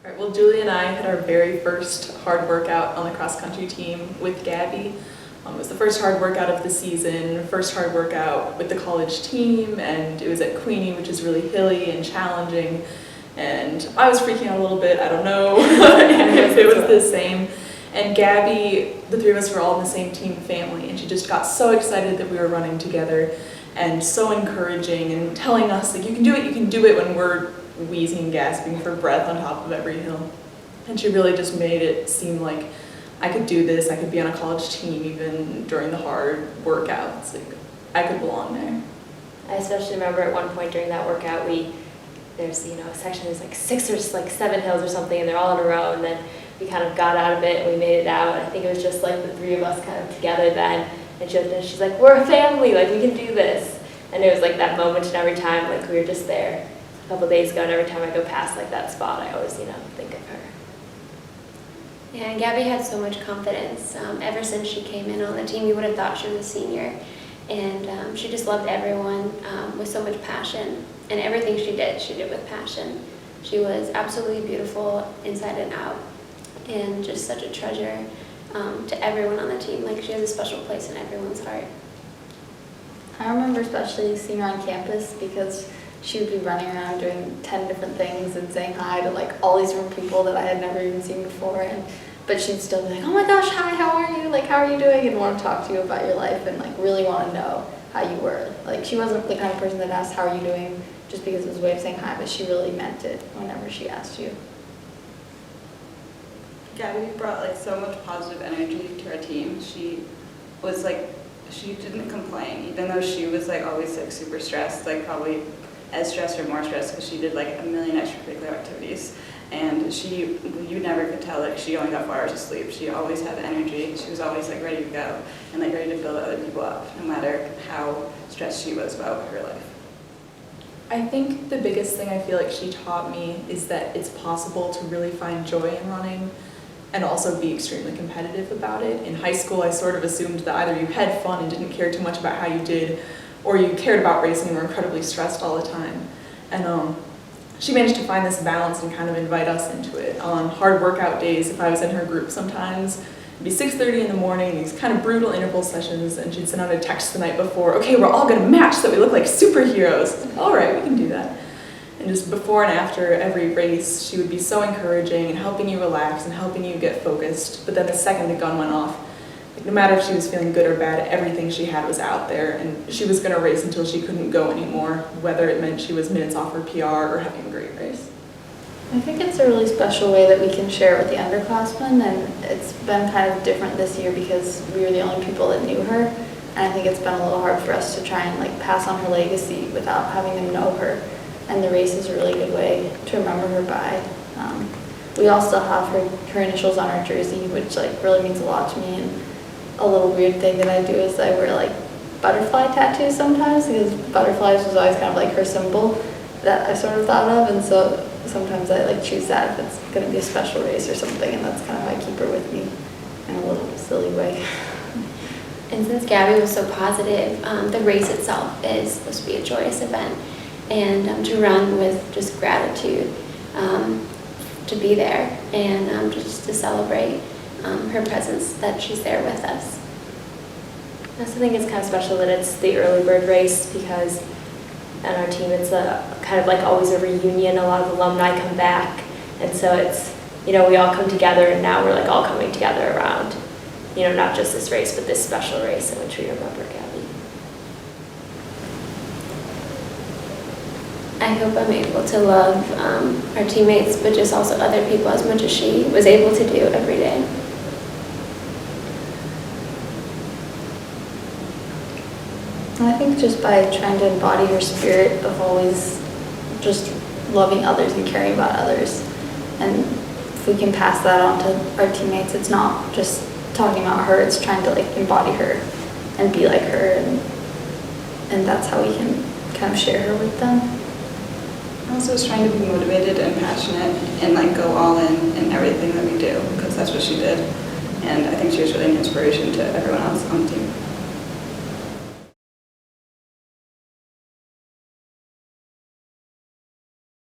All right, well, Julie and I had our very first hard workout on the cross-country team with Gabby. It was the first hard workout of the season, first hard workout with the college team, and it was at Queenie, which is really hilly and challenging. And I was freaking out a little bit, I don't know if it was the same. And Gabby, the three of us were all in the same team family, and she just got so excited that we were running together and so encouraging and telling us, like, you can do it when we're wheezing and gasping for breath on top of every hill. And she really just made it seem like I could do this, I could be on a college team even during the hard workouts. Like, I could belong there. I especially remember at one point during that workout, there's a section there's like 6 or 7 hills or something, and they're all in a row, and then we kind of got out of it and we made it out. I think it was just like the three of us kind of together then, and she's like, we're a family, like we can do this. And it was like that moment, and every time like we were just there a couple days ago, and every time I go past like that spot, I always think of her. Yeah, and Gabby had so much confidence. Ever since she came in on the team, you would have thought she was a senior. And she just loved everyone with so much passion. And everything she did with passion. She was absolutely beautiful inside and out, and just such a treasure to everyone on the team. Like, she has a special place in everyone's heart. I remember especially seeing her on campus because she would be running around doing 10 different things and saying hi to like all these different people that I had never even seen before. But she'd still be like, oh my gosh, hi, how are you? Like, how are you doing? And want to talk to you about your life and like really want to know how you were. Like, she wasn't the kind of person that asked, how are you doing? Just because it was a way of saying hi, but she really meant it whenever she asked you. Gabby brought like so much positive energy to our team. She didn't complain, even though she was like always like super stressed, like probably as stressed or more stressed because she did like a million extracurricular activities. And you never could tell like she only got 4 hours of sleep. She always had energy. She was always like ready to go and like ready to build other people up, no matter how stressed she was about her life. I think the biggest thing I feel like she taught me is that it's possible to really find joy in running and also be extremely competitive about it. In high school, I sort of assumed that either you had fun and didn't care too much about how you did, or you cared about racing and were incredibly stressed all the time. And she managed to find this balance and kind of invite us into it. On hard workout days, if I was in her group sometimes, it'd be 6:30 in the morning, these kind of brutal interval sessions, and she'd send out a text the night before, okay, we're all gonna match so that we look like superheroes. Like, all right, we can do that. And just before and after every race, she would be so encouraging and helping you relax and helping you get focused. But then the second the gun went off, like, no matter if she was feeling good or bad, everything she had was out there, and she was gonna race until she couldn't go anymore, whether it meant she was minutes off her PR or having a great race. I think it's a really special way that we can share with the underclassmen, and it's been kind of different this year because we were the only people that knew her, and I think it's been a little hard for us to try and like pass on her legacy without having them know her, and the race is a really good way to remember her by. We all still have her initials on our jersey, which like really means a lot to me, and a little weird thing that I do is I wear like butterfly tattoos sometimes because butterflies was always kind of like her symbol that I sort of thought of, and so sometimes I like choose that if it's going to be a special race or something, and that's kind of how I keep her with me in a little silly way. And since Gabby was so positive, the race itself is supposed to be a joyous event, and to run with just gratitude to be there and just to celebrate her presence, that she's there with us. I also think it's kind of special that it's the early bird race because on our team it's kind of like always a reunion. A lot of alumni come back, and so it's, we all come together, and now we're like all coming together around, not just this race but this special race in which we remember Gabby. I hope I'm able to love our teammates, but just also other people as much as she was able to do every day. I think just by trying to embody her spirit of always just loving others and caring about others, and if we can pass that on to our teammates, it's not just talking about her, it's trying to like embody her and be like her, and that's how we can kind of share her with them. Also is trying to be motivated and passionate and like go all in everything that we do, because that's what she did, and I think she was really an inspiration to everyone else on the team.